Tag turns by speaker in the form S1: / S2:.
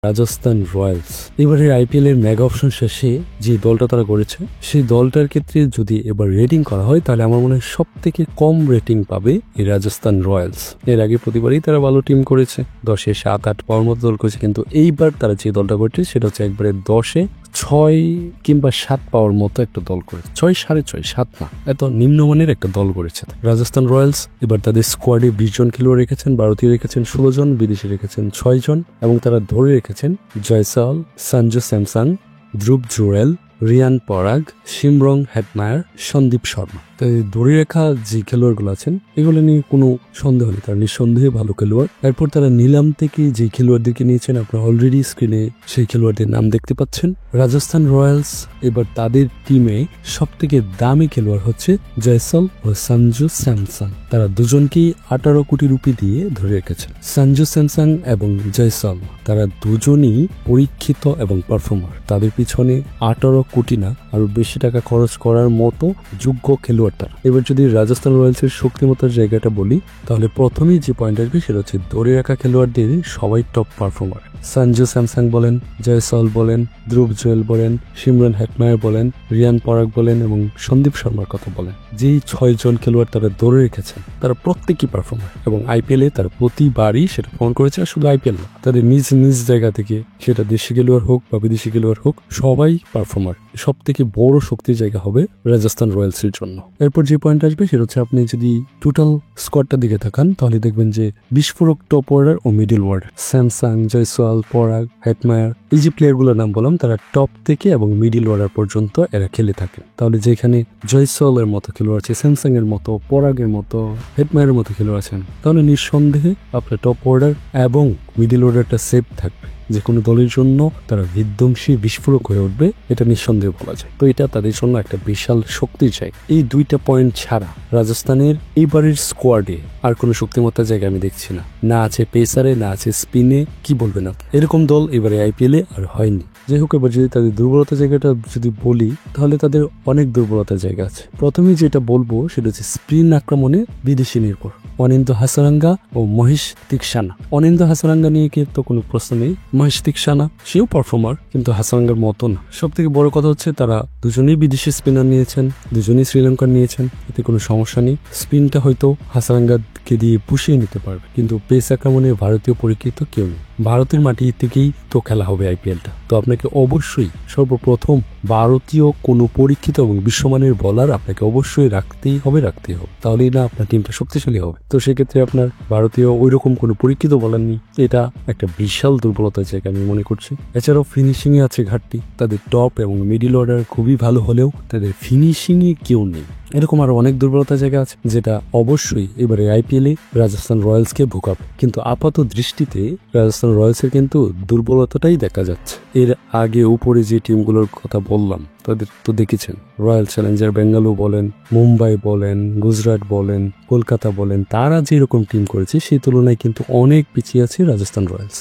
S1: Rajasthan Royals. এবারে IPL এর mega option শেষে যে দলটা তারা করেছে সেই দলটার ক্ষেত্রে যদি এবার রেটিং করা হয় তাহলে আমার মনে হয় সব থেকে কম রেটিং পাবে এই রাজস্থান রয়্যালস। এর আগে প্রতিবারই তারা ভালো টিম করেছে, 10-এ 7-8 পাওয়ার মতো দল করেছে, কিন্তু এইবার তারা যে দলটা করছে সেটা হচ্ছে একবারে 10-এ 6 কিংবা 7 পাওয়ার মতো একটা দল করেছে। 6, 6.5, 7 না, এত নিম্নমানের একটা দল করেছে রাজস্থান রয়্যালস। এবার তাদের স্কোয়াডে 20 জন খেলোয়াড় রেখেছেন, ভারতীয় রেখেছেন 16 জন, বিদেশি রেখেছেন 6 জন, এবং তারা ধরে রেখেছেন জয়সওয়াল, সঞ্জু স্যামসন, ধ্রুব জুরেল, রিয়ান পরাগ, শিমরং হেটমায়ার, সন্দীপ শর্মা। তাই ধরে রাখা যে খেলোয়াড়গুলো আছেন এগুলো নিয়ে কোনো সন্দেহ নেই, তারা নিঃসন্দেহে ভালো খেলোয়াড়। এরপর তারা নিলাম থেকে যে খেলোয়াড়দেরকে নিয়েছেন আপনারা অলরেডি স্ক্রিনে সেই খেলোয়াড়দের নাম দেখতে পাচ্ছেন। রাজস্থান রয়্যালস এবার তাদের টিমে সব থেকে দামি খেলোয়াড় হচ্ছে জয়সওয়াল ও সঞ্জু স্যামসন। তারা দুজনকেই 18 কোটি রুপি দিয়ে ধরে রেখেছেন। সঞ্জু স্যামসন এবং জয়সওয়াল তারা দুজনই পরীক্ষিত এবং পারফর্মার। তাদের পিছনে 18 কোটি না আরো বেশি টাকা খরচ করার মতো যোগ্য খেলোয়াড় তারা। এবার যদি রাজস্থান রয়্যালসের শক্তিমত্তার জায়গাটা বলি তাহলে প্রথমেই যে পয়েন্ট আসবে সেটা হচ্ছে ধরে রাখা খেলোয়াড়দের সবাই টপ পারফর্মার। সঞ্জু স্যামসং বলেন, জয়সওয়াল বলেন, ধ্রুব জুয়েল বলেন, শিমরন হেটমায়ার বলেন, রিয়ান পরাগ বলেন এবং সন্দীপ শর্মার কথা বলেন, যেই 6 জন খেলোয়াড় তারা ধরে রেখেছেন তারা প্রত্যেকই পারফর্মার এবং আইপিএলে তারা প্রতিবারই সেটা প্রমাণ করেছে। আর শুধু আইপিএল না, তাদের নিজ নিজ জায়গা থেকে সেটা দেশি খেলোয়াড় হোক বা বিদেশি খেলোয়াড় হোক সবাই পারফর্মার। সব থেকে বড় শক্তির জায়গা হবে রাজস্থান রয়্যালসের জন্য। এরপর যে পয়েন্ট আসবে সেটা হচ্ছে আপনি যদি টোটাল স্কোয়াডটা দিকে থাকান তাহলে দেখবেন যে বিস্ফোরক টপ অর্ডার ও মিডল অর্ডার, স্যামসাং, জয়সওয়াল, পরাগ, হেটমায়ার, এই যে প্লেয়ারগুলোর নাম বললাম তারা টপ থেকে এবং মিডল অর্ডার পর্যন্ত এরা খেলে থাকে। তাহলে যেখানে জয়সওয়ালের মতো খেলোয়াড় আছে, স্যামসাং এর মতো, পরাগের মতো, হেটমায়ারের মতো খেলোয়াড় আছেন, তাহলে নিঃসন্দেহে আপনার টপ অর্ডার এবং মিডল অর্ডারটা সেফ থাকবে। যে কোনো দলের জন্য তারা বিধ্বংসী বিস্ফোরক হয়ে উঠবে, এটা নিঃসন্দেহে বলা যায়। তো এটা তাদের জন্য একটা বিশাল শক্তির জায়গা। এই দুইটা পয়েন্ট ছাড়া রাজস্থানের এইবারের স্কোয়াডে আর কোনো শক্তিমত্তার জায়গা আমি দেখছি না। না আছে পেসারে, না আছে স্পিনে, কি বলবেন আপনি? এরকম দল এবারে আইপিএলে আর হয়নি। যাই হোক, এবার যদি তাদের দুর্বলতার জায়গাটা যদি বলি তাহলে তাদের অনেক দুর্বলতার জায়গা আছে। প্রথমেই যেটা বলবো সেটা হচ্ছে স্পিন আক্রমণে বিদেশি নির্ভর। অনিন্দ্য হাসারাঙ্গা ও মহেশ তিকসানা। অনিন্দ্য হাসারাঙ্গা নিয়ে কি তো কোনো প্রশ্ন নেই, মহেশ তিকসানা সেও পারফর্মার কিন্তু হাসারাঙ্গার মতো না। সব থেকে বড় কথা হচ্ছে তারা দুজনেই বিদেশি স্পিনার নিয়েছেন, দুজনেই শ্রীলঙ্কার নিয়েছেন, এতে কোনো সমস্যা নেই। স্পিনটা হয়তো হাসারাঙ্গাকে দিয়ে পুষিয়ে নিতে পারবে, কিন্তু পেস আক্রমণে ভারতীয় পরিচিত কেউ নেই। ভারতের মাটি থেকেই তো খেলা হবে আইপিএলটা, তো আপনাকে অবশ্যই সর্বপ্রথম ভারতীয় কোনো পরীক্ষিত এবং বিশ্বমানের বলার আপনাকে অবশ্যই রাখতেই হবে। তাহলেই না আপনার টিমটা শক্তিশালী হবে। তো সেক্ষেত্রে আপনার ভারতীয় ওইরকম কোনো পরীক্ষিত বলার নেই, এটা একটা বিশাল দুর্বলতার জায়গা আমি মনে করছি। এছাড়াও ফিনিশিং এ আছে ঘাটতি। তাদের টপ এবং মিডিল অর্ডার খুবই ভালো হলেও তাদের ফিনিশিং এ কেউ নেই। এরকম আরো অনেক দুর্বলতার জায়গা আছে যেটা অবশ্যই এবারে আইপিএলে রাজস্থান রয়্যালসকে ভোগাবে। কিন্তু আপাত দৃষ্টিতে রাজস্থান রয়্যালসের কিন্তু দুর্বলতাটাই দেখা যাচ্ছে। এর আগে উপরে যে টিমগুলোর কথা বললাম তাদের তো দেখেছেন, রয়্যাল চ্যালেঞ্জার বেঙ্গালুরু বলেন, মুম্বাই বলেন, গুজরাট বলেন, কলকাতা বলেন, তারা যেরকম টিম করেছে সেই তুলনায় কিন্তু অনেক পিছিয়ে আছে রাজস্থান রয়্যালস।